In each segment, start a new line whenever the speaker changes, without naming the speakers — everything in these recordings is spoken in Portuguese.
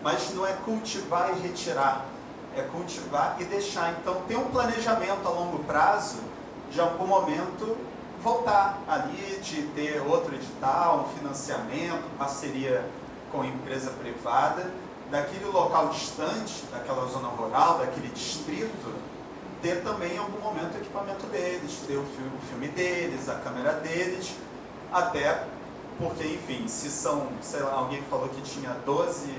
mas não é cultivar e retirar, é cultivar e deixar. Então tem um planejamento a longo prazo, de algum momento voltar ali, de ter outro edital, um financiamento, parceria com empresa privada, daquele local distante, daquela zona rural, daquele distrito, ter também em algum momento o equipamento deles, ter o filme deles, a câmera deles, até porque, enfim, se são, sei lá, alguém falou que tinha 12,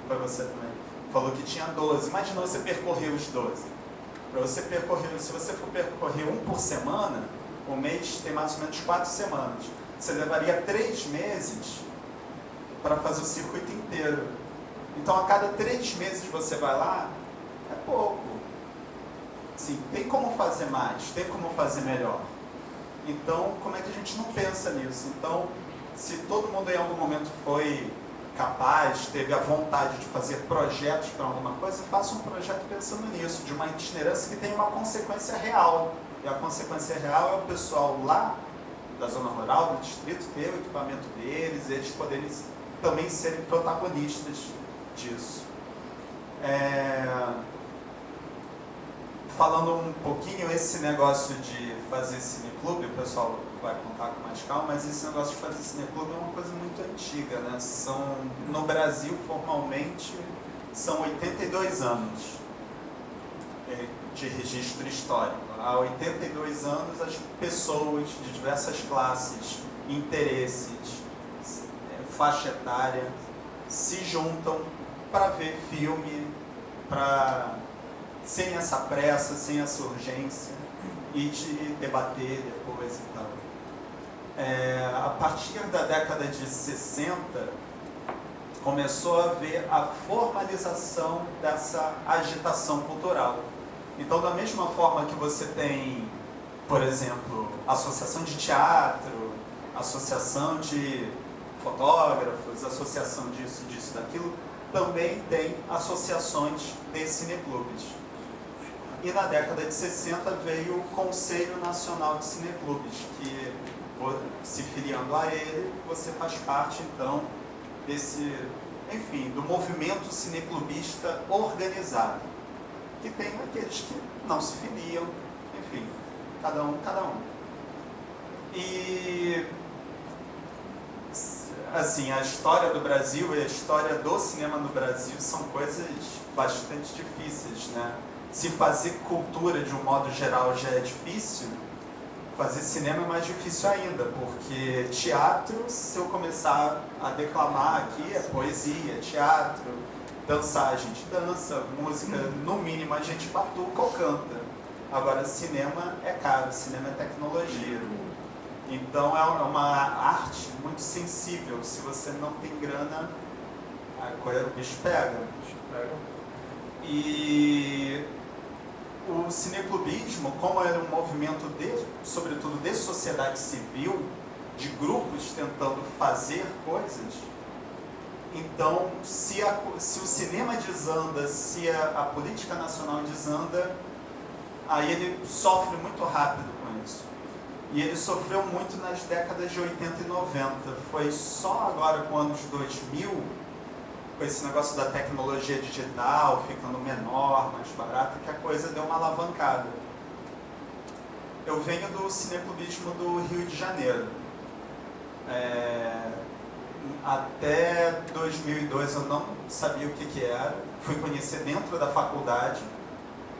foi você também, falou que tinha 12, imagina você percorrer os 12. Para você percorrer, se você for percorrer um por semana, o mês tem mais ou menos 4 semanas. Você levaria 3 meses para fazer o circuito inteiro. Então, a cada 3 meses você vai lá, é pouco. Sim, tem como fazer mais, tem como fazer melhor. Então, como é que a gente não pensa nisso? Então, se todo mundo em algum momento foi capaz, teve a vontade de fazer projetos para alguma coisa, faça um projeto pensando nisso, de uma itinerância que tem uma consequência real. E a consequência real é o pessoal lá da zona rural, do distrito, ter o equipamento deles, eles poderem também serem protagonistas disso. Falando um pouquinho, esse negócio de fazer cineclube, o pessoal vai contar com mais calma, mas esse negócio de fazer cineclube é uma coisa muito antiga, né? No Brasil, formalmente, são 82 anos de registro histórico. Há 82 anos, as pessoas de diversas classes, interesses, faixa etária, se juntam para ver filme, sem essa pressa, sem essa urgência, e de debater depois e tal. A partir da década de 60, começou a haver a formalização dessa agitação cultural. Então, da mesma forma que você tem, por exemplo, associação de teatro, associação de fotógrafos, associação disso, daquilo, também tem associações de cineclubes. E na década de 60 veio o Conselho Nacional de Cineclubes, que, se filiando a ele, você faz parte, então, do movimento cineclubista organizado. Que tem aqueles que não se filiam, enfim, cada um. E, assim, a história do Brasil e a história do cinema no Brasil são coisas bastante difíceis, né? Se fazer cultura de um modo geral já é difícil, fazer cinema é mais difícil ainda, porque teatro, se eu começar a declamar aqui, é poesia, teatro, dançar, a gente dança, música, no mínimo a gente batuca ou canta. Agora, cinema é caro, cinema é tecnologia. Então é uma arte muito sensível, se você não tem grana, o bicho pega. E o cineclubismo, como era um movimento, sobretudo de sociedade civil, de grupos tentando fazer coisas, então, se o cinema desanda, se a política nacional desanda, aí ele sofre muito rápido com isso. E ele sofreu muito nas décadas de 80 e 90. Foi só agora, com os anos 2000, com esse negócio da tecnologia digital, ficando menor, mais barata, que a coisa deu uma alavancada. Eu venho do cineclubismo do Rio de Janeiro. Até 2002 eu não sabia o que era. Fui conhecer dentro da faculdade,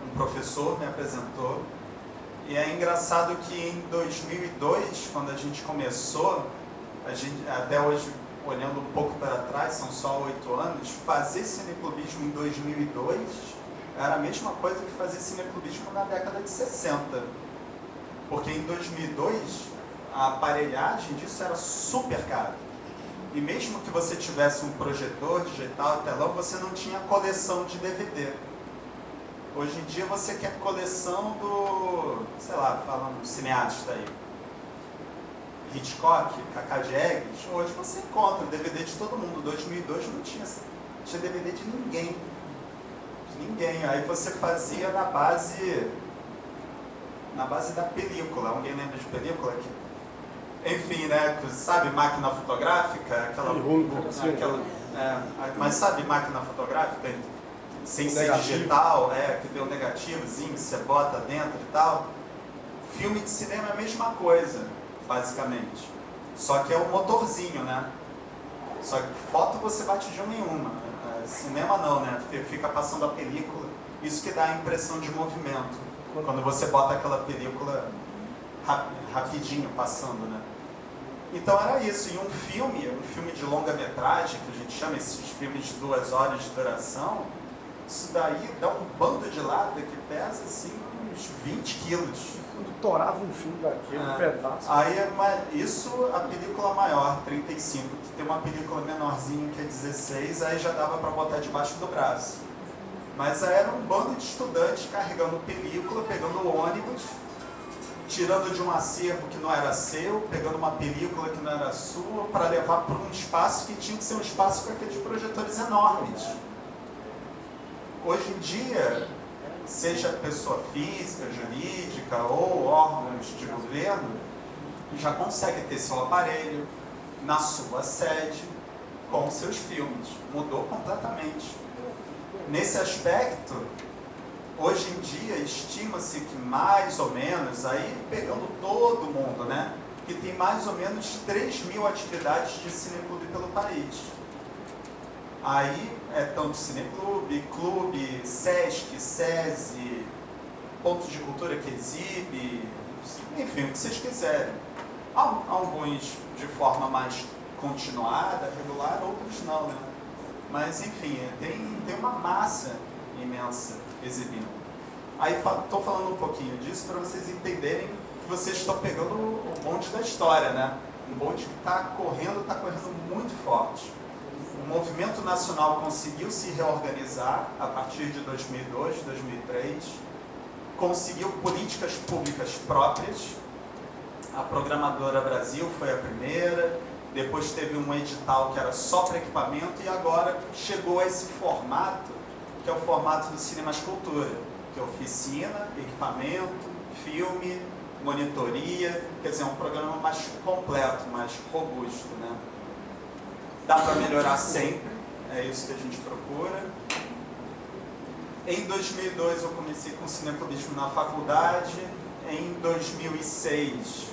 um professor me apresentou. E é engraçado que em 2002, quando a gente começou, até hoje, olhando um pouco para trás, são só 8 anos, fazer cineclubismo em 2002 era a mesma coisa que fazer cineclubismo na década de 60. Porque em 2002, a aparelhagem disso era super cara. E mesmo que você tivesse um projetor digital, telão, você não tinha coleção de DVD. Hoje em dia você quer coleção do, sei lá, falando cineasta aí, Hitchcock, Cacá Diegues. Hoje você encontra DVD de todo mundo. 2002 não tinha DVD de ninguém. Aí você fazia na base da película. Alguém lembra de película aqui? Enfim, né? Sabe, máquina fotográfica, Mas sabe máquina fotográfica? Sem ser
negativo.
digital, que tem um negativozinho, você bota dentro e tal. Filme de cinema é a mesma coisa, basicamente. Só que é o motorzinho, né? Só que foto você bate de uma em uma. Cinema não, né? Porque fica passando a película. Isso que dá a impressão de movimento. Quando você bota aquela película rapidinho passando, né? Então era isso. E um filme de longa-metragem, que a gente chama esses filmes de 2 horas de duração, isso daí dá um bando de lata que pesa assim uns 20 quilos.
Quando torava um filme daquele, um pedaço.
Aí isso a película maior, 35, que tem uma película menorzinha que é 16, aí já dava para botar debaixo do braço. Mas aí era um bando de estudantes carregando película, pegando ônibus, tirando de um acervo que não era seu, pegando uma película que não era sua, para levar para um espaço que tinha que ser um espaço com aqueles projetores enormes. Hoje em dia, seja pessoa física, jurídica ou órgãos de governo, já consegue ter seu aparelho na sua sede com seus filmes. Mudou completamente. Nesse aspecto, hoje em dia, estima-se que mais ou menos, aí pegando todo mundo, né, que tem mais ou menos 3.000 atividades de cineclube pelo país. Aí é tanto cineclube, clube, Sesc, SESI, pontos de cultura que exibe, enfim, o que vocês quiserem. Alguns de forma mais continuada, regular, outros não, né? Mas enfim, tem uma massa imensa exibindo. Aí estou falando um pouquinho disso para vocês entenderem que vocês estão pegando o bonde da história, né? Um bonde que está correndo muito forte. O movimento nacional conseguiu se reorganizar a partir de 2002, 2003, conseguiu políticas públicas próprias. A Programadora Brasil foi a primeira, depois teve um edital que era só para equipamento e agora chegou a esse formato, que é o formato do Cinemascultura, que é oficina, equipamento, filme, monitoria, quer dizer, é um programa mais completo, mais robusto, né? Dá para melhorar sempre, é isso que a gente procura. Em 2002 eu comecei com cineclubismo na faculdade. Em 2006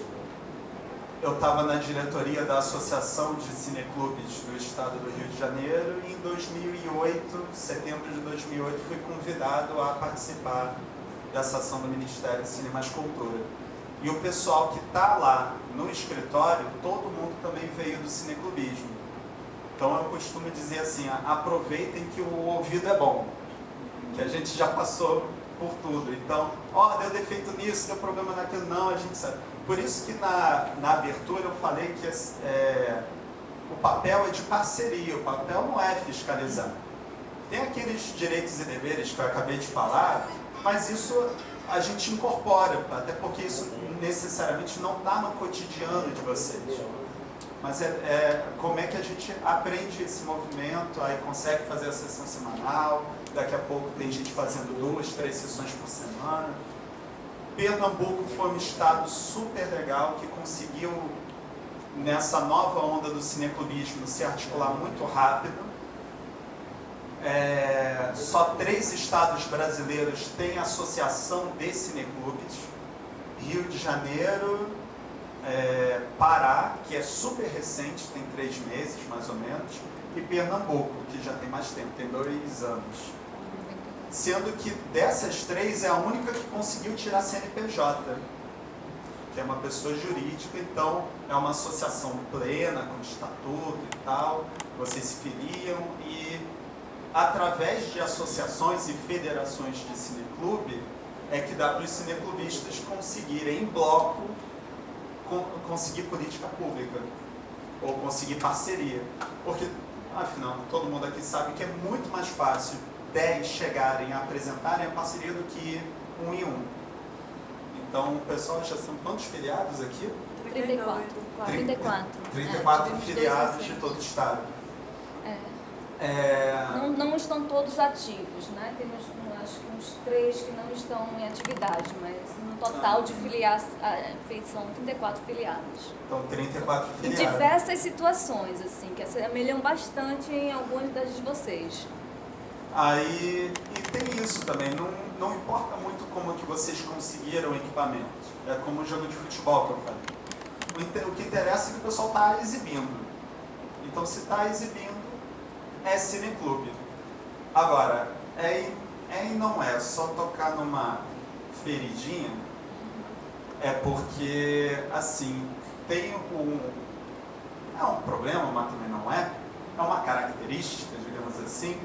eu estava na diretoria da Associação de Cineclubes do Estado do Rio de Janeiro. E em 2008, setembro de 2008, fui convidado a participar dessa ação do Ministério de Cinemascultura. E o pessoal que está lá no escritório, todo mundo também veio do cineclubismo. Então eu costumo dizer assim, aproveitem que o ouvido é bom, que a gente já passou por tudo. Então, deu defeito nisso, deu problema naquilo, não, a gente sabe. Por isso que na abertura eu falei que o papel é de parceria, o papel não é fiscalizar. Tem aqueles direitos e deveres que eu acabei de falar, mas isso a gente incorpora, até porque isso necessariamente não está no cotidiano de vocês. Mas como é que a gente aprende esse movimento, aí consegue fazer a sessão semanal, daqui a pouco tem gente fazendo 2, 3 sessões por semana. Pernambuco foi um estado super legal que conseguiu, nessa nova onda do cineclubismo, se articular muito rápido. Só 3 estados brasileiros têm associação de cineclubes: Rio de Janeiro, Pará, que é super recente, tem 3 meses mais ou menos, e Pernambuco, que já tem mais tempo, tem 2 anos. Sendo que dessas 3 é a única que conseguiu tirar CNPJ, que é uma pessoa jurídica, então é uma associação plena, com estatuto e tal, vocês se filiam e através de associações e federações de cineclube é que dá para os cineclubistas conseguirem em bloco conseguir política pública ou conseguir parceria, porque afinal todo mundo aqui sabe que é muito mais fácil 10 chegarem a apresentarem a parceria do que 1 em 1. Então o pessoal já são quantos filiados aqui?
34
filiados de todo o estado.
Não estão são todos ativos, né? Temos, acho que uns 3 que não estão em atividade, mas no total de filiados, são 34 filiados.
Então, 34
Em
filiados.
diversas situações, assim, que assemelham bastante em algumas das de vocês.
Aí, e tem isso também, não importa muito como que vocês conseguiram o equipamento. É como o jogo de futebol que eu falei. O que interessa é que o pessoal está exibindo. Então, se está exibindo, é cineclube. Agora, e não é só tocar numa feridinha, é porque, assim, tem é um problema, mas também não é uma característica, digamos assim,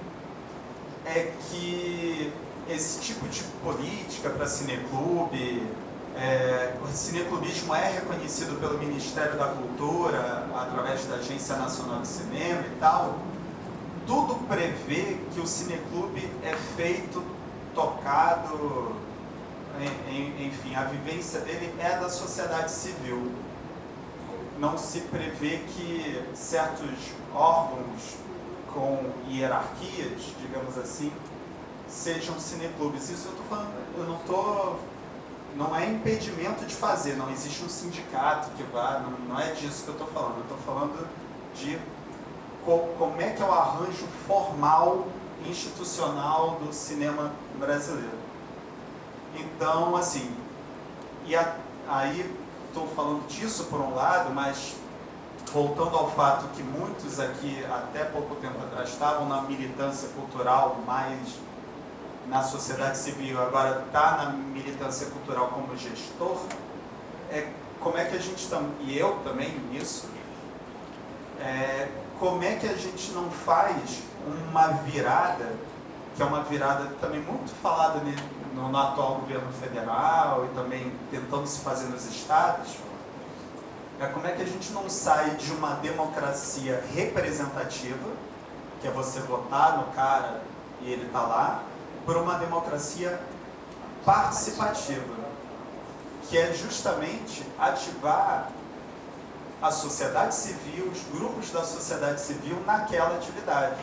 é que esse tipo de política para cineclube, o cineclubismo é reconhecido pelo Ministério da Cultura, através da Agência Nacional de Cinema e tal, tudo prevê que o cineclube é feito, tocado, enfim, a vivência dele é da sociedade civil. Não se prevê que certos órgãos com hierarquias, digamos assim, sejam cineclubes. Isso eu estou falando, não é impedimento de fazer, não existe um sindicato que vá, não é disso que eu estou falando. Eu estou falando de como é que é o arranjo formal, institucional do cinema brasileiro. Então, assim, aí estou falando disso por um lado, mas voltando ao fato que muitos aqui, até pouco tempo atrás, estavam na militância cultural, mais na sociedade civil, agora está na militância cultural como gestor, como é que a gente, e eu também nisso, como é que a gente não faz uma virada, que é uma virada também muito falada no atual governo federal e também tentando se fazer nos estados, como é que a gente não sai de uma democracia representativa, que é você votar no cara e ele está lá, por uma democracia participativa, que é justamente ativar a sociedade civil, os grupos da sociedade civil naquela atividade.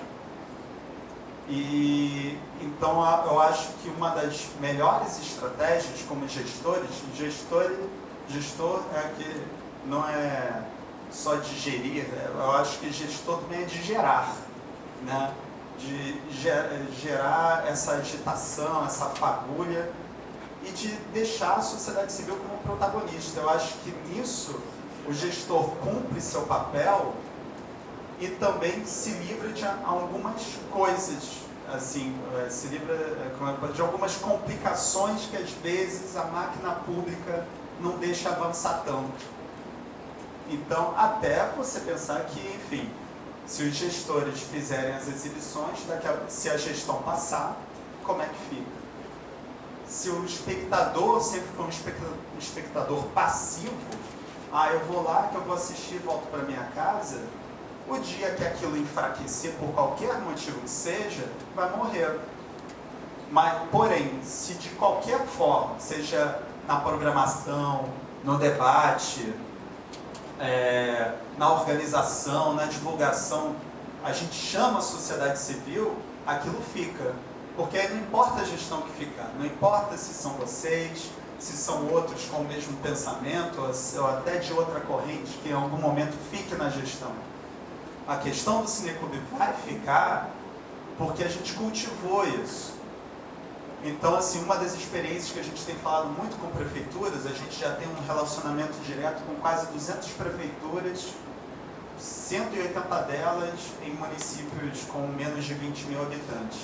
E então eu acho que uma das melhores estratégias como gestores, gestor é que não é só de gerir, eu acho que gestor também é de gerar, né? De gerar essa agitação, essa fagulha e de deixar a sociedade civil como protagonista. Eu acho que nisso o gestor cumpre seu papel e também se livra de algumas coisas, assim, se livra de algumas complicações que às vezes a máquina pública não deixa avançar tanto. Então, até você pensar que, enfim, se os gestores fizerem as exibições, se a gestão passar, como é que fica? Se o espectador sempre for um espectador passivo, eu vou lá, que eu vou assistir e volto para minha casa, o dia que aquilo enfraquecer por qualquer motivo que seja, vai morrer. Mas, porém, se de qualquer forma, seja na programação, no debate, na organização, na divulgação, a gente chama a sociedade civil, aquilo fica. Porque aí não importa a gestão que ficar, não importa se são vocês, se são outros com o mesmo pensamento, ou até de outra corrente que em algum momento fique na gestão. A questão do cineclube vai ficar porque a gente cultivou isso. Então, assim, uma das experiências que a gente tem falado muito com prefeituras, a gente já tem um relacionamento direto com quase 200 prefeituras, 180 delas em municípios com menos de 20 mil habitantes.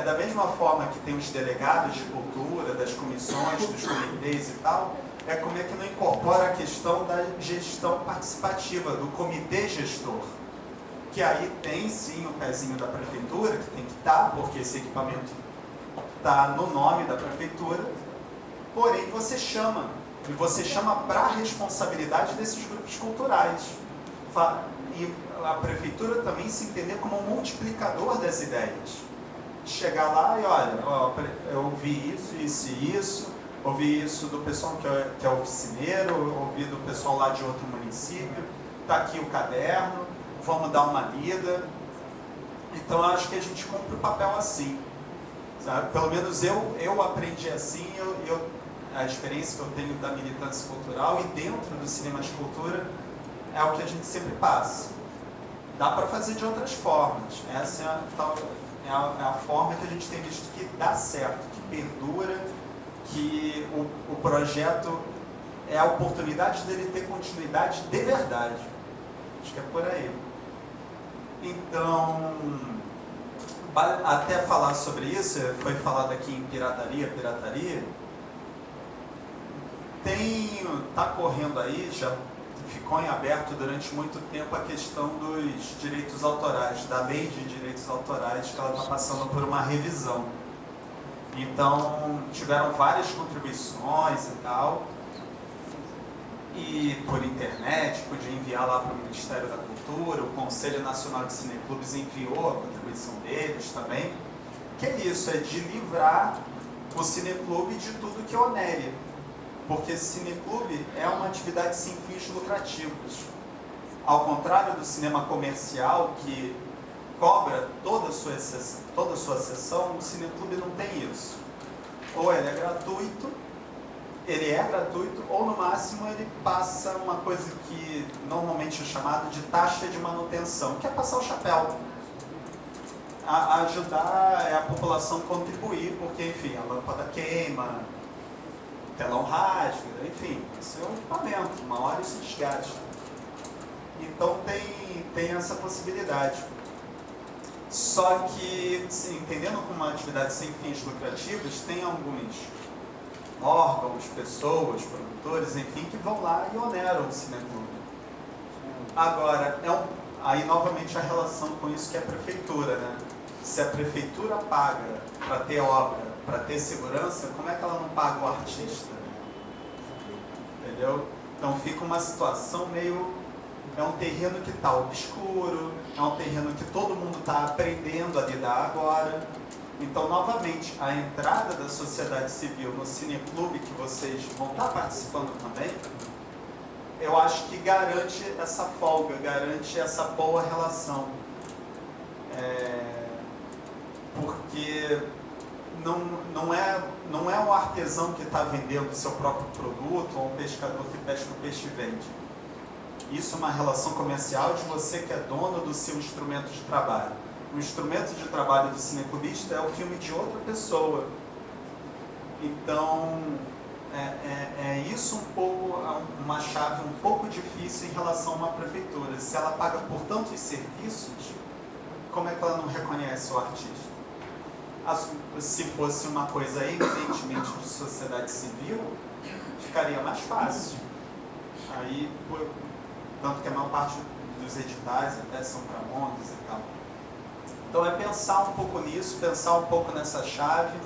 Da mesma forma que tem os delegados de cultura, das comissões, dos comitês e tal, como é que não incorpora a questão da gestão participativa, do comitê gestor. Que aí tem sim o pezinho da prefeitura, que tem que estar, porque esse equipamento está no nome da prefeitura, porém você chama, e você chama para a responsabilidade desses grupos culturais. E a prefeitura também se entender como um multiplicador das ideias. Chegar lá e olha, eu ouvi isso e isso, ouvi isso do pessoal que é oficineiro, ouvi do pessoal lá de outro município, está aqui o caderno, vamos dar uma lida. Então, eu acho que a gente cumpre o papel assim, sabe? Pelo menos eu aprendi assim, a experiência que eu tenho da militância cultural e dentro do cinema de cultura é o que a gente sempre passa. Dá para fazer de outras formas. Essa é a forma que a gente tem visto que dá certo, que perdura, que o projeto é a oportunidade dele ter continuidade de verdade. Acho que é por aí. Então, até falar sobre isso, foi falado aqui em pirataria, está correndo aí, já ficou em aberto durante muito tempo a questão dos direitos autorais, da lei de direitos autorais, que ela está passando por uma revisão. Então, tiveram várias contribuições e tal, e por internet, podia enviar lá para o Ministério da Cultura, o Conselho Nacional de Cineclubes enviou a contribuição deles também, que é isso, é de livrar o cineclube de tudo que onere, porque cineclube é uma atividade sem fins lucrativos. Ao contrário do cinema comercial, que cobra toda a sua sessão, o cineclube não tem isso. Ou ele é gratuito, ou no máximo ele passa uma coisa que normalmente é chamada de taxa de manutenção, que é passar o chapéu. Ajudar a população a contribuir, porque, enfim, a lâmpada queima, o telão rasga, enfim, isso é um equipamento, uma hora isso desgasta. Então tem essa possibilidade. Só que, entendendo como uma atividade sem fins lucrativos, tem alguns órgãos, pessoas, produtores, enfim, que vão lá e oneram o cineclube. Agora, aí novamente a relação com isso que é a prefeitura, né? Se a prefeitura paga para ter obra, para ter segurança, como é que ela não paga o artista? Entendeu? Então fica uma situação meio... É um terreno que está obscuro, é um terreno que todo mundo está aprendendo a lidar agora. Então, novamente, a entrada da sociedade civil no cineclube, que vocês vão estar participando também, eu acho que garante essa folga, garante essa boa relação. Porque não é o artesão que está vendendo o seu próprio produto ou um pescador que pesca o peixe e vende. Isso é uma relação comercial de você que é dono do seu instrumento de trabalho. O instrumento de trabalho do cineclubista é o filme de outra pessoa. Então, é isso um pouco, uma chave um pouco difícil em relação a uma prefeitura. Se ela paga por tantos serviços, como é que ela não reconhece o artista? Se fosse uma coisa evidentemente de sociedade civil, ficaria mais fácil. Aí, tanto que a maior parte dos editais até são para ONGs e tal. Então é pensar um pouco nisso, pensar um pouco nessa chave,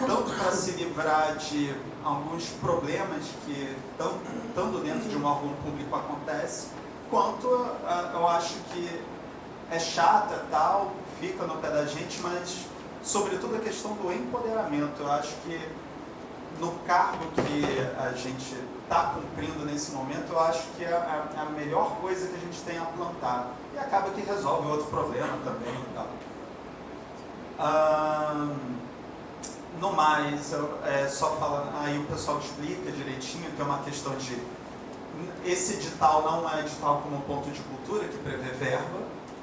tanto para se livrar de alguns problemas que, estando dentro de um órgão público, acontece, quanto eu acho que é chata e tal, fica no pé da gente, mas sobretudo a questão do empoderamento. Eu acho que no cargo que a gente está cumprindo nesse momento, eu acho que é a melhor coisa que a gente tem a plantar. E acaba que resolve outro problema também e tal. No mais, só falando, aí o pessoal explica direitinho, tem uma questão de... Esse edital não é edital como ponto de cultura, que prevê verba,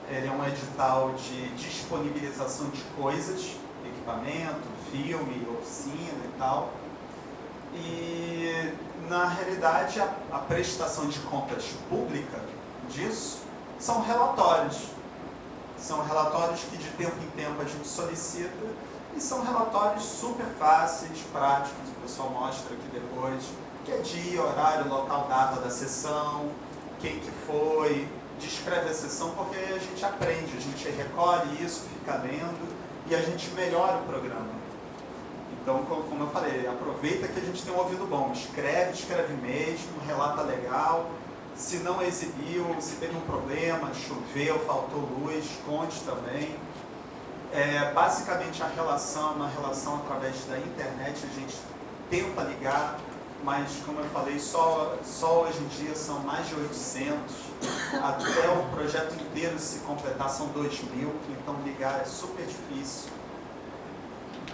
ele é um edital de disponibilização de coisas, equipamento, filme, oficina e tal. E, na realidade, a prestação de contas pública disso são relatórios. São relatórios que de tempo em tempo a gente solicita e são relatórios super fáceis, práticos, o pessoal mostra aqui depois, que é dia, horário, local, data da sessão, quem que foi, descreve a sessão, porque a gente aprende, a gente recolhe isso, fica lendo e a gente melhora o programa. Então, como eu falei, aproveita que a gente tem um ouvido bom, escreve mesmo, relata legal. Se não exibiu, se teve um problema, choveu, faltou luz, conte também. Basicamente a relação é uma relação através da internet, a gente tenta ligar, mas como eu falei, só hoje em dia são mais de 800, até o projeto inteiro se completar são 2.000, então ligar é super difícil.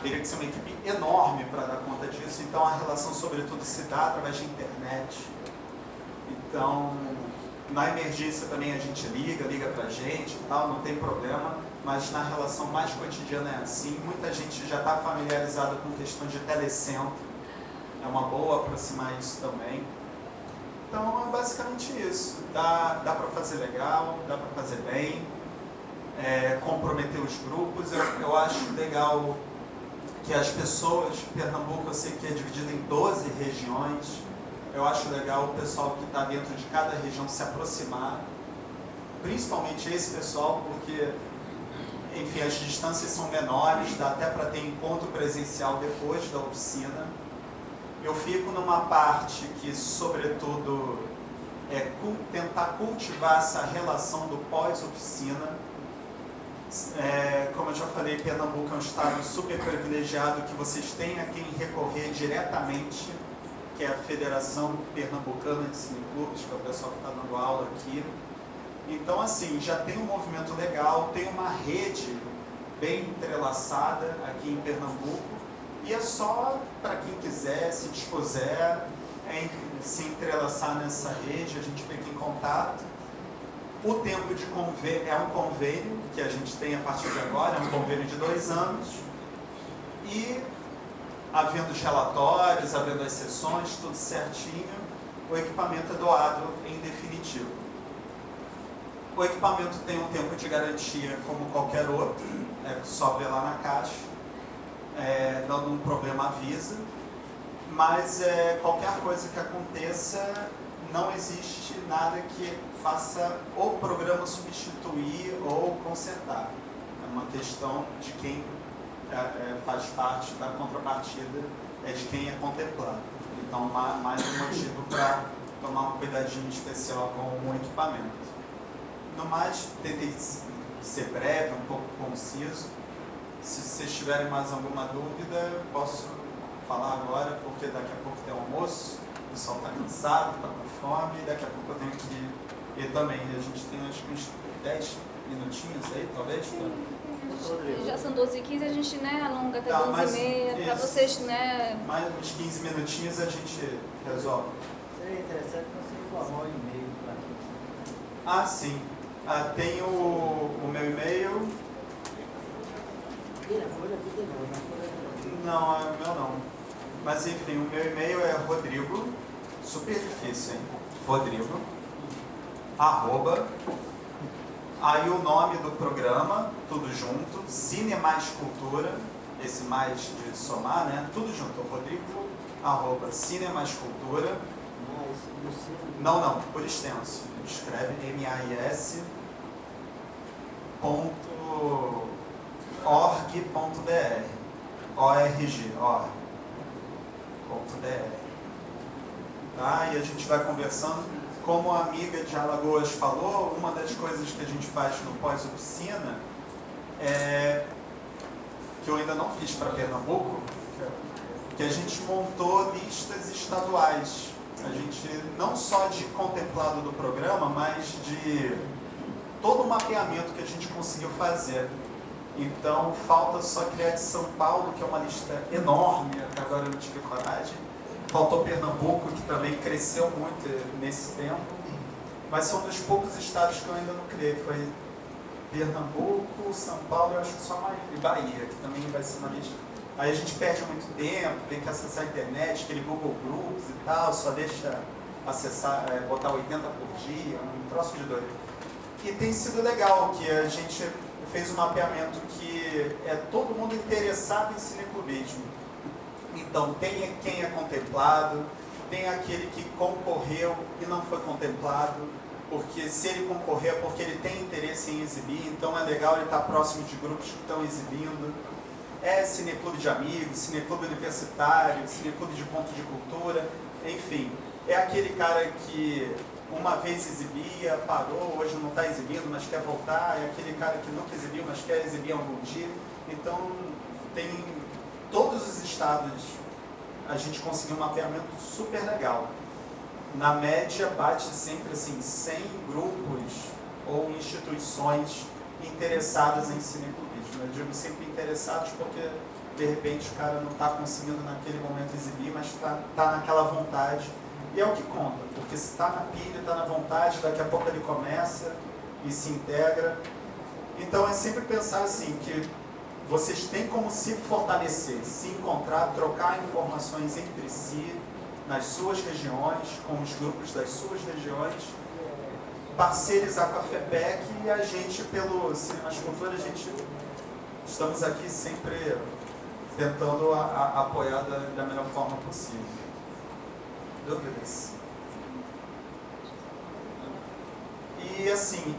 Teria que ser uma equipe enorme para dar conta disso, então a relação sobretudo se dá através de internet. Então, na emergência também a gente liga pra gente e tal, não tem problema, mas na relação mais cotidiana é assim. Muita gente já está familiarizada com questão de telecentro, é uma boa aproximar isso também. Então é basicamente isso, dá para fazer legal, dá para fazer bem, comprometer os grupos. Eu acho legal que as pessoas, Pernambuco eu sei que é dividido em 12 regiões, eu acho legal o pessoal que está dentro de cada região se aproximar, principalmente esse pessoal, porque, enfim, as distâncias são menores, dá até para ter encontro presencial depois da oficina. Eu fico numa parte que, sobretudo, é tentar cultivar essa relação do pós-oficina. Como eu já falei, Pernambuco é um estado super privilegiado, que vocês têm a quem recorrer diretamente, que é a Federação Pernambucana de Cineclubes, que é o pessoal que está dando aula aqui. Então, assim, já tem um movimento legal, tem uma rede bem entrelaçada aqui em Pernambuco, e é só para quem quiser, se dispuser, se entrelaçar nessa rede, a gente fica em contato. O tempo de convênio é um convênio que a gente tem a partir de agora, é um convênio de 2 anos, e havendo os relatórios, havendo as sessões, tudo certinho, o equipamento é doado em definitivo. O equipamento tem um tempo de garantia como qualquer outro, é só ver lá na caixa, dando um problema avisa, mas qualquer coisa que aconteça, não existe nada que faça o programa substituir ou consertar. É uma questão de quem faz parte da contrapartida, de quem é contemplado. Então, mais um motivo para tomar um cuidadinho especial com o equipamento. No mais, tentei ser breve, um pouco conciso. Se vocês tiverem mais alguma dúvida, posso falar agora, porque daqui a pouco tem almoço, o pessoal está cansado, está com fome, e daqui a pouco eu tenho que ir também. A gente tem acho que uns 10 minutinhos aí, talvez,
já são 12h15, a gente alonga até 12h30, para vocês,
Mais uns 15 minutinhos a gente resolve.
Seria interessante você informar o e-mail para gente.
Ah, sim. Tem o meu e-mail. Não, é o meu não. Mas enfim, o meu e-mail é Rodrigo, super difícil, hein? Rodrigo, @ aí o nome do programa, tudo junto, Cine Mais Cultura, esse mais de somar, né? Tudo junto, Rodrigo, @ Cine Mais Cultura. Não, por extenso. Escreve mais.org.br. Tá? E a gente vai conversando. Como a amiga de Alagoas falou, uma das coisas que a gente faz no pós-oficina que eu ainda não fiz para Pernambuco, que a gente montou listas estaduais. A gente não só de contemplado do programa, mas de todo o mapeamento que a gente conseguiu fazer. Então, falta só criar de São Paulo, que é uma lista enorme, até agora eu não tive coragem. Faltou Pernambuco, que também cresceu muito nesse tempo. Mas são dos poucos estados que eu ainda não criei. Foi Pernambuco, São Paulo, eu acho que só Bahia, que também vai ser uma lista. Aí a gente perde muito tempo, tem que acessar a internet, aquele Google Groups e tal, só deixa acessar, botar 80 por dia, um troço de doido. E tem sido legal que a gente fez um mapeamento que é todo mundo interessado em cineclubismo. Então, tem quem é contemplado, tem aquele que concorreu e não foi contemplado, porque se ele concorrer é porque ele tem interesse em exibir, então é legal ele estar próximo de grupos que estão exibindo. É cineclube de amigos, cineclube universitário, cineclube de ponto de cultura, enfim. É aquele cara que uma vez exibia, parou, hoje não está exibindo, mas quer voltar. É aquele cara que nunca exibiu, mas quer exibir algum dia. Então, tem todos os estados a gente conseguiu um mapeamento super legal. Na média, bate sempre assim, 100 grupos ou instituições interessadas em cineclubismo. Eu digo sempre interessados porque, de repente, o cara não está conseguindo naquele momento exibir, mas está naquela vontade. E é o que conta, porque se está na pilha, está na vontade, daqui a pouco ele começa e se integra. Então é sempre pensar assim, que vocês têm como se fortalecer, se encontrar, trocar informações entre si, nas suas regiões, com os grupos das suas regiões, parcerizar com a FEPEC e a gente, pelo Cinemas Cultura, estamos aqui sempre tentando apoiar da melhor forma possível. Dúvidas? E assim,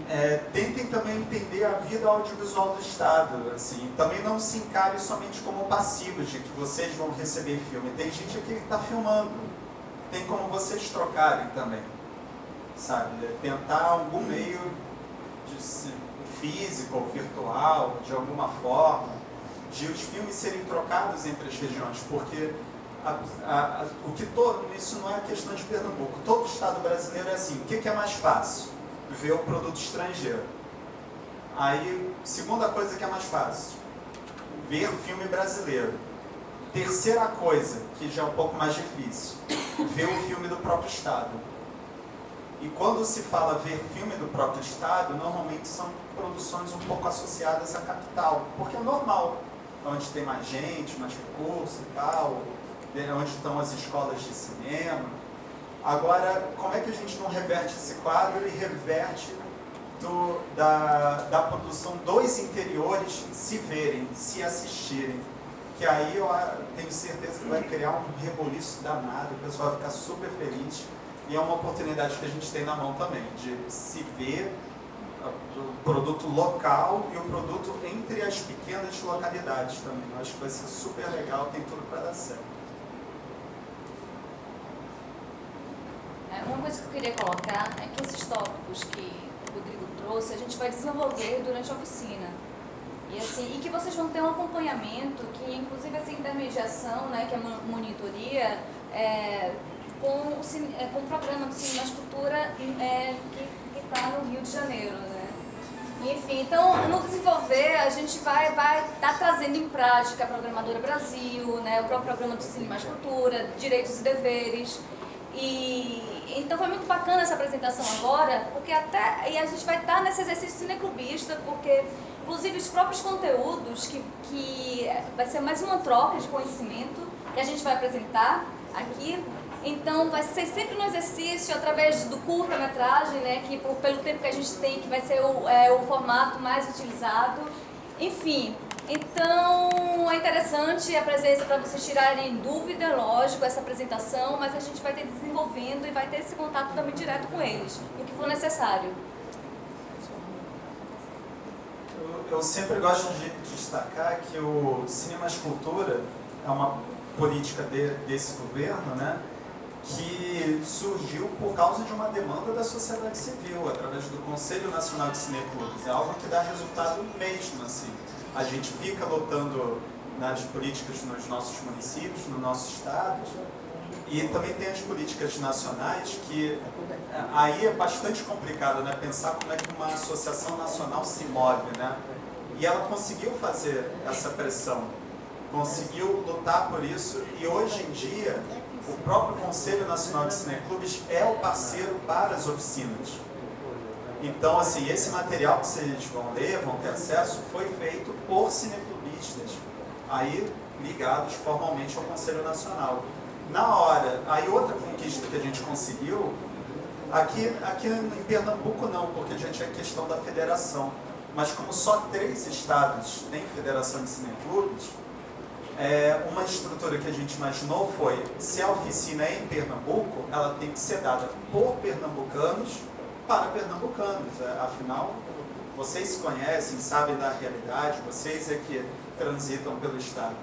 tentem também entender a vida audiovisual do Estado. Assim, também não se encare somente como passivos de que vocês vão receber filme. Tem gente aqui que está filmando. Tem como vocês trocarem também. Sabe? Tentar algum meio físico ou virtual, de alguma forma, de os filmes serem trocados entre as regiões. Porque isso não é questão de Pernambuco. Todo Estado brasileiro é assim. O que é mais fácil? Ver o produto estrangeiro. Aí, segunda coisa que é mais fácil, ver filme brasileiro. Terceira coisa, que já é um pouco mais difícil, ver o filme do próprio Estado. E quando se fala ver filme do próprio Estado, normalmente são produções um pouco associadas à capital, porque é normal, onde tem mais gente, mais recurso e tal, onde estão as escolas de cinema. Agora, como é que a gente não reverte esse quadro e reverte da produção dos interiores se verem, se assistirem? Que aí eu tenho certeza que vai criar um reboliço danado, o pessoal vai ficar super feliz. E é uma oportunidade que a gente tem na mão também, de se ver o produto local e o produto entre as pequenas localidades também. Eu acho que vai ser super legal, tem tudo para dar certo.
Uma coisa que eu queria colocar é que esses tópicos que o Rodrigo trouxe, a gente vai desenvolver durante a oficina. E que vocês vão ter um acompanhamento, que inclusive essa intermediação, né, que é a monitoria, com o programa do Cinemas Cultura que está no Rio de Janeiro. Né? Enfim, então, no desenvolver, a gente vai estar trazendo em prática a Programadora Brasil, né, o próprio programa do Cinemas Cultura, Direitos e Deveres. Então foi muito bacana essa apresentação agora, porque e a gente vai estar nesse exercício cineclubista, porque inclusive os próprios conteúdos, que vai ser mais uma troca de conhecimento que a gente vai apresentar aqui. Então vai ser sempre um exercício através do curta-metragem, né, que pelo tempo que a gente tem, que vai ser o formato mais utilizado. Enfim, então é interessante a presença para vocês tirarem dúvida, lógico, essa apresentação, mas a gente vai ter desenvolvendo e vai ter esse contato também direto com eles, o que for necessário.
Eu sempre gosto de destacar que o Cinemas Cultura é uma política desse governo, né, que surgiu por causa de uma demanda da sociedade civil, através do Conselho Nacional de Cineclubes. É algo que dá resultado mesmo, assim. A gente fica lutando nas políticas nos nossos municípios, no nosso estado, e também tem as políticas nacionais, que aí é bastante complicado, né, pensar como é que uma associação nacional se move, né? E ela conseguiu fazer essa pressão, conseguiu lutar por isso, e hoje em dia o próprio Conselho Nacional de Cineclubes é o parceiro para as oficinas. Então, assim, esse material que vocês vão ler, vão ter acesso, foi feito por cineclubistas, aí ligados formalmente ao Conselho Nacional. Na hora, aí outra conquista que a gente conseguiu, aqui em Pernambuco não, porque a gente é questão da federação, mas como só 3 estados têm federação de cineclubes, uma estrutura que a gente imaginou foi, se a oficina é em Pernambuco, ela tem que ser dada por pernambucanos para pernambucanos. Afinal, vocês se conhecem, sabem da realidade, vocês é que transitam pelo estado.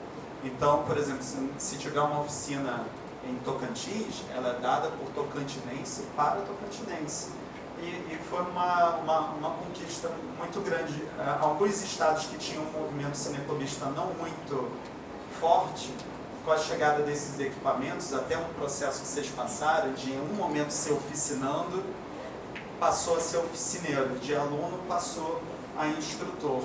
Então, por exemplo, se tiver uma oficina em Tocantins, ela é dada por tocantinense para tocantinense. E foi uma conquista muito grande. Alguns estados que tinham um movimento cineclubista não muito forte com a chegada desses equipamentos, até um processo que vocês passaram, de em um momento ser oficinando, passou a ser oficineiro, de aluno passou a instrutor.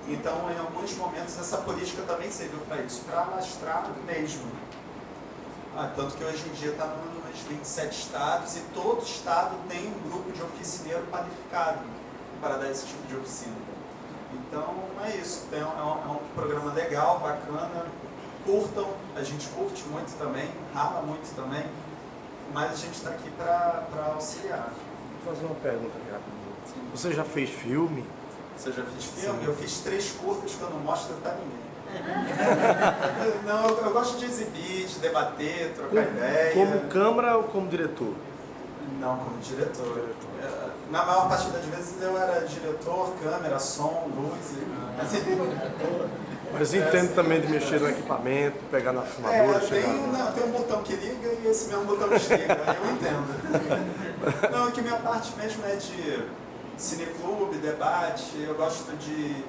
Então, em alguns momentos, essa política também serviu para isso, para alastrar mesmo. Tanto que hoje em dia está nos 27 estados e todo estado tem um grupo de oficineiro qualificado para dar esse tipo de oficina. Então, é isso. É um programa legal, bacana. Curtam, a gente curte muito também, rala muito também, mas a gente está aqui para auxiliar.
Vou fazer uma pergunta aqui rapidinho. Você já fez filme?
Você já fez filme?
Sim.
Eu fiz 3 curtas que eu não mostro para ninguém. Não, eu gosto de exibir, de debater, trocar ideia.
Como câmera ou como diretor?
Não, como diretor. Na maior parte das vezes eu era diretor, câmera, som, luz.
Mas entendo também de mexer no equipamento, pegar na filmadora,
tem um botão que liga e esse mesmo botão desliga, eu entendo. Não, que minha parte mesmo é de cineclube, debate. Eu gosto de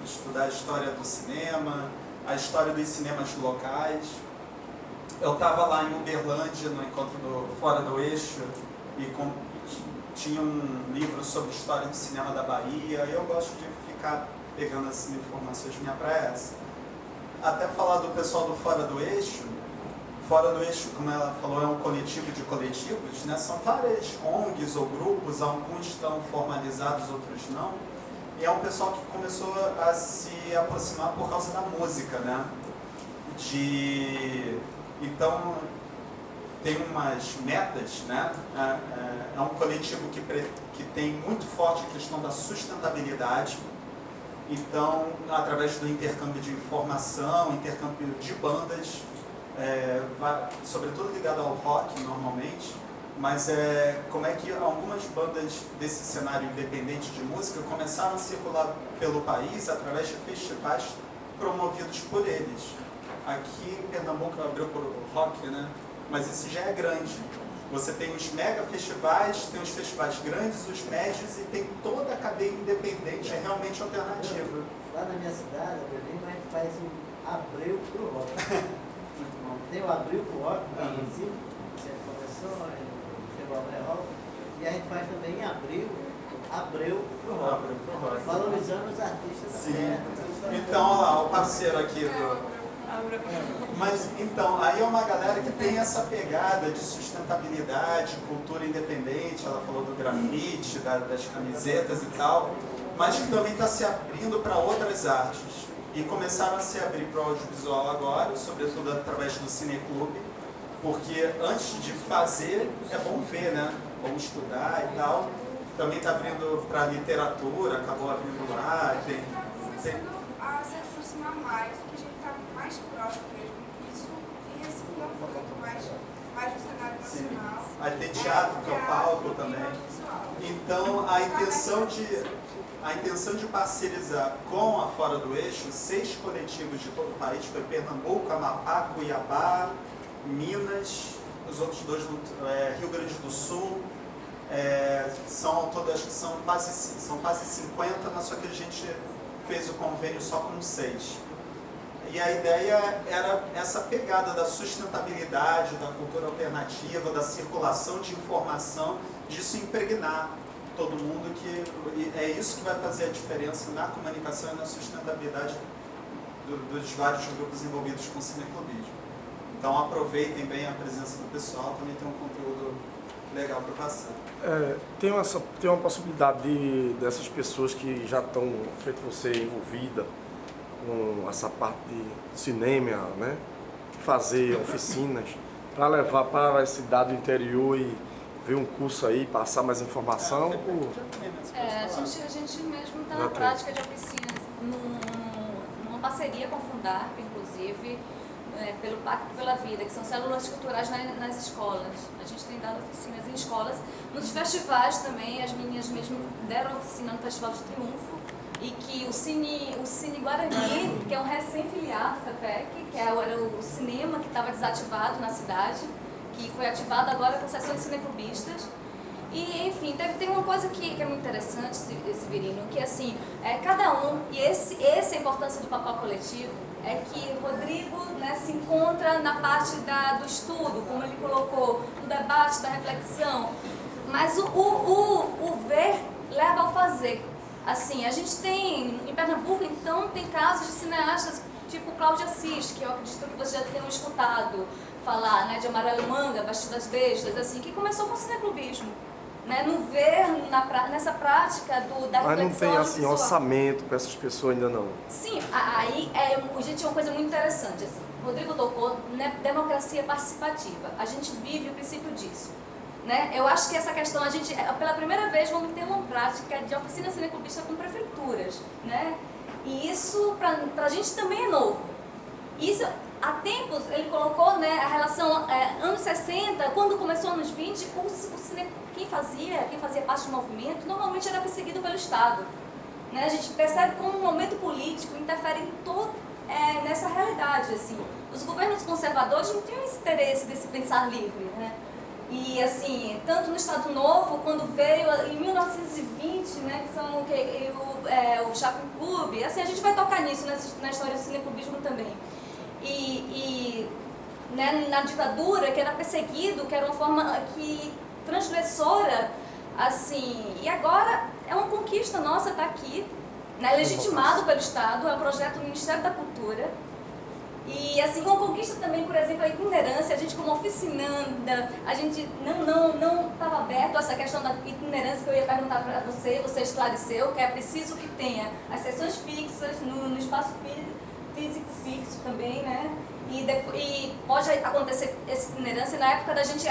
estudar a história do cinema, a história dos cinemas locais. Eu estava lá em Uberlândia, no encontro Fora do Eixo, e tinha um livro sobre história do cinema da Bahia, e eu gosto de ficar pegando essas informações, minha praia é essa. Até falar do pessoal do Fora do Eixo, como ela falou, é um coletivo de coletivos, né? São várias ONGs ou grupos, alguns estão formalizados, outros não, e é um pessoal que começou a se aproximar por causa da música, né? Então, tem umas metas, né? É um coletivo que tem muito forte a questão da sustentabilidade. Então, através do intercâmbio de informação, intercâmbio de bandas, sobretudo ligado ao rock normalmente, mas como é que algumas bandas desse cenário independente de música começaram a circular pelo país através de festivais promovidos por eles. Aqui em Pernambuco abriu por rock, né? Mas esse já é grande. Você tem os mega festivais, tem os festivais grandes, os médios e tem toda a cadeia independente, é realmente alternativa.
Lá na minha cidade, Belém, a gente faz um abril pro rock. Tem o abril pro rock, no Recife, que você começou, chegou ao rock, e a gente faz também em abril pro rock. Valorizando os artistas.
Sim. Então, olha lá, o parceiro aqui do... Mas, então, aí é uma galera que tem essa pegada de sustentabilidade, cultura independente, ela falou do grafite, das camisetas e tal, mas que também está se abrindo para outras artes. E começaram a se abrir para o audiovisual agora, sobretudo através do cineclube, porque antes de fazer, é bom ver, né? Bom estudar e tal. Também está abrindo para literatura, acabou abrindo lá.
Começando a se aproximar mais, que a gente está mais próximo mesmo. Isso em Recife não foi muito mais no cenário nacional.
Aí tem teatro, que é o palco também. Então, a intenção de parcerizar com a Fora do Eixo, 6 coletivos de todo o país, foi Pernambuco, Amapá, Cuiabá, Minas, os outros 2 Rio Grande do Sul, são todas, são quase 50, mas só que a gente fez o convênio só com 6. E a ideia era essa pegada da sustentabilidade, da cultura alternativa, da circulação de informação, disso impregnar todo mundo, que é isso que vai fazer a diferença na comunicação e na sustentabilidade dos vários grupos envolvidos com o cineclubismo. Então aproveitem bem a presença do pessoal, também tem um conteúdo legal para passar.
Tem uma possibilidade dessas pessoas que já estão, feito você, envolvida com essa parte de cinema, né? Fazer oficinas para levar para a cidade do interior e ver um curso aí, passar mais informação?
A gente mesmo está na prática de oficinas, numa parceria com a Fundarp, inclusive, pelo Pacto pela Vida, que são células culturais nas escolas. A gente tem dado oficinas em escolas. Nos festivais também, as meninas mesmo deram oficina no Festival de Triunfo, e que o Cine Guarani, que é um recém-filiado do FEPEC, que era o cinema que estava desativado na cidade, que foi ativado agora com sessões cineclubistas. E, enfim, tem uma coisa que é muito interessante, Severino, que assim, cada um, e essa é a importância do papel coletivo, é que Rodrigo, né, se encontra na parte do estudo, como ele colocou, no debate, da reflexão, mas o ver leva ao fazer. Assim, a gente tem, em Pernambuco, então, tem casos de cineastas tipo Cláudia Assis, que eu acredito que vocês já tenham escutado falar, né, de Amarelo Manga, Baixo das Bestas, assim, que começou com o cineclubismo. Né, no ver, nessa prática da reflexão.
Mas não tem assim,
visual.
orçamento para essas pessoas ainda não.
Sim, aí gente, é uma coisa muito interessante. Assim, o Rodrigo tocou na democracia participativa. A gente vive o princípio disso. Né? Eu acho que essa questão, a gente, pela primeira vez, vamos ter uma prática de oficina cineclubista com prefeituras. Né? E isso, para a gente, também é novo. Isso, há tempos, ele colocou, né, a relação anos 60, quando começou anos 20, quem fazia parte do movimento, normalmente era perseguido pelo Estado. Né? A gente percebe como o momento político interfere em nessa realidade. Assim. Os governos conservadores não tinham esse interesse desse pensar livre. Né? E, assim, tanto no Estado Novo, quando veio em 1920, né, que são o Chapin Club, assim, a gente vai tocar nisso na história do cineclubismo também. Né, na ditadura, que era perseguido, que era uma forma transgressora, assim, e agora é uma conquista nossa estar aqui, né, legitimado pelo Estado, é um projeto do Ministério da Cultura, e assim, uma conquista também, por exemplo, a itinerância, a gente como oficinanda, a gente não estava aberto a essa questão da itinerância que eu ia perguntar para você esclareceu, que é preciso que tenha as sessões fixas no espaço físico fixo também, né? E pode acontecer essa itinerância. Na época da gente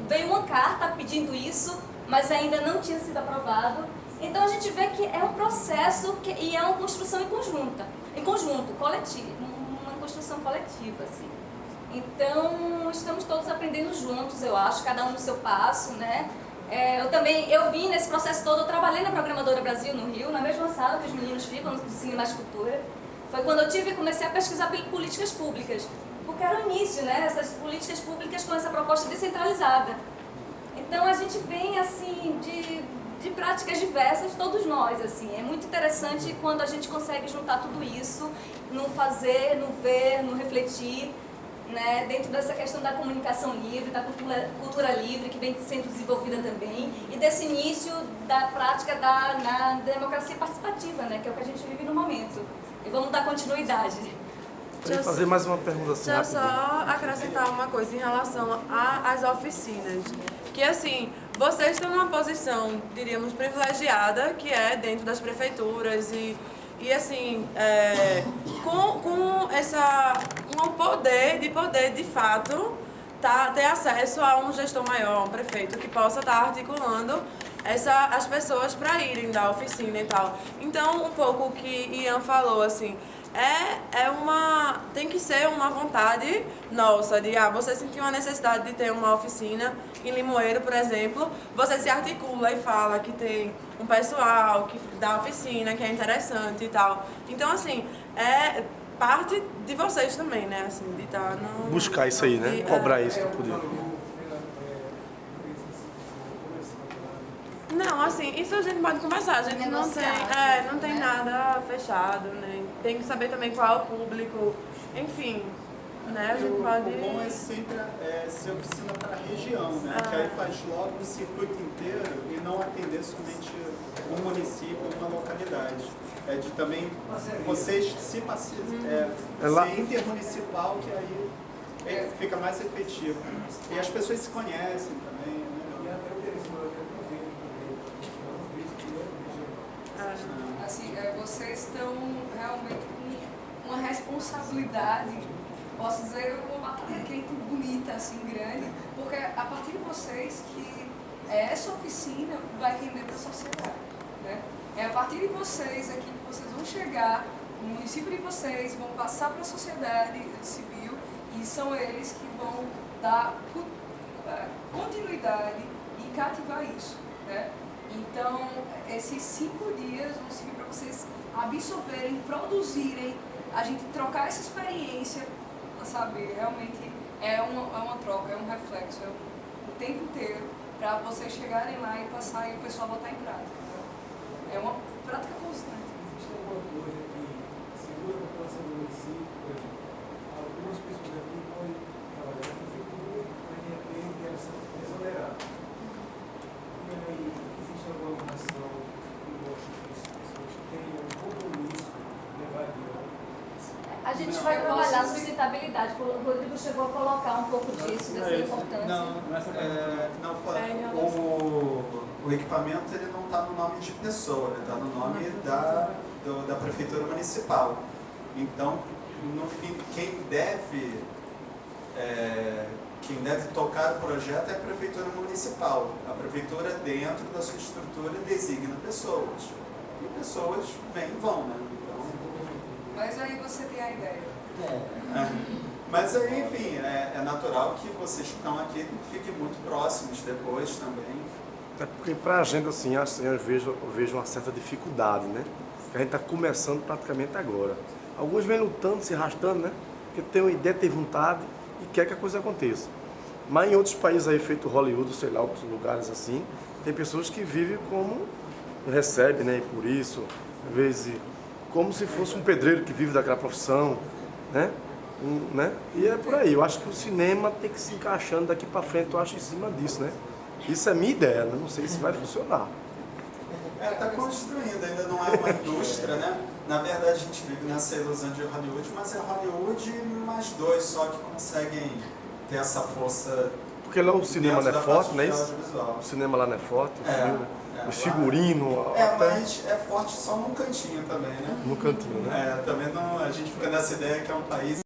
veio uma carta pedindo isso, mas ainda não tinha sido aprovado. Então a gente vê que é um processo e é uma construção em conjunto, coletivo, uma construção coletiva, assim. Então estamos todos aprendendo juntos, eu acho, cada um no seu passo, né? Eu vim nesse processo todo, eu trabalhei na Programadora Brasil no Rio, na mesma sala que os meninos ficam no Cine Mais Cultura. Foi quando eu comecei a pesquisar políticas públicas, porque era o início, né, essas políticas públicas com essa proposta descentralizada. Então a gente vem assim de práticas diversas, todos nós, assim. É muito interessante quando a gente consegue juntar tudo isso no fazer, no ver, no refletir, né, dentro dessa questão da comunicação livre, da cultura livre, que vem sendo desenvolvida também, e desse início da prática na democracia participativa, né, que é o que a gente vive no momento. E vamos dar continuidade.
Deixa eu fazer mais uma pergunta assim.
Deixa eu só acrescentar uma coisa em relação às oficinas. Que assim, vocês estão numa posição, diríamos, privilegiada, que é dentro das prefeituras e assim, com um poder de fato, ter acesso a um gestor maior, um prefeito, que possa estar articulando as pessoas para irem da oficina e tal. Então, um pouco o que Ian falou, assim, tem que ser uma vontade nossa, de você sentir uma necessidade de ter uma oficina em Limoeiro, por exemplo, você se articula e fala que tem um pessoal da oficina, que é interessante e tal. Então, assim, é parte de vocês também, né, assim, de estar no...
Buscar isso aí, né? Cobrar isso do poder.
Não, assim, isso a gente pode conversar, a gente não tem nada fechado, né? Tem que saber também qual é o público, enfim, né? A gente pode...
O bom é sempre ser oficina para a região, né? Que aí faz logo o circuito inteiro e não atender somente um município, uma localidade. É de também vocês ser intermunicipal, que aí fica mais efetivo. E as pessoas se conhecem também, né?
Assim, vocês estão realmente com uma responsabilidade, posso dizer, uma batalha quente bonita, assim, grande, porque a partir de vocês que essa oficina vai render para a sociedade, né? É a partir de vocês aqui que vocês vão chegar no município de vocês, vão passar para a sociedade civil e são eles que vão dar continuidade e cativar isso, né? Então, esses 5 dias vão servir para vocês absorverem, produzirem, a gente trocar essa experiência, sabe? Realmente é uma troca, é um reflexo, o tempo inteiro. para vocês chegarem lá e passar e o pessoal botar em prática. É uma prática constante.
Existe alguma coisa que segura a população do município? Por exemplo, algumas pessoas aqui podem trabalhar na prefeitura, mas de repente elas são exoneradas. E aí, existe alguma ação que mostre que as pessoas tenham um compromisso de levar adiante?
A gente
Não,
vai
eu
trabalhar a
posso-
sustentabilidade. O Rodrigo chegou a colocar um pouco disso, dessa importância.
O equipamento ele não está no nome de pessoa, ele está no nome da prefeitura municipal. Então, no fim, quem deve tocar o projeto é a prefeitura municipal. A prefeitura, dentro da sua estrutura, designa pessoas. E pessoas vêm e vão, né?
Mas aí você tem a ideia.
Mas aí, enfim, é natural que vocês que estão aqui fiquem muito próximos depois também.
É porque para a gente, assim, eu vejo uma certa dificuldade, né? Que a gente está começando praticamente agora. Alguns vêm lutando, se arrastando, né? Porque tem uma ideia, tem vontade e quer que a coisa aconteça. Mas em outros países aí, feito Hollywood, sei lá, outros lugares assim, tem pessoas que vivem como recebe, né? E por isso, às vezes, como se fosse um pedreiro que vive daquela profissão, né? Né? E é por aí. Eu acho que o cinema tem que se encaixando daqui para frente, eu acho, em cima disso, né? Isso é minha ideia, né? Não sei se vai funcionar.
Está construindo, ainda não é uma indústria, né? Na verdade, a gente vive nessa ilusão de Hollywood, mas é Hollywood mais dois só que conseguem ter essa força.
Porque lá o cinema não
dentro
é
da
forte,
parte
não é
de
isso?
audiovisual.
O cinema lá não é forte, o filme,
é,
os figurinos, até
mas é forte só num cantinho também, né?
no cantinho, né?
Também não, a gente fica nessa ideia que é um país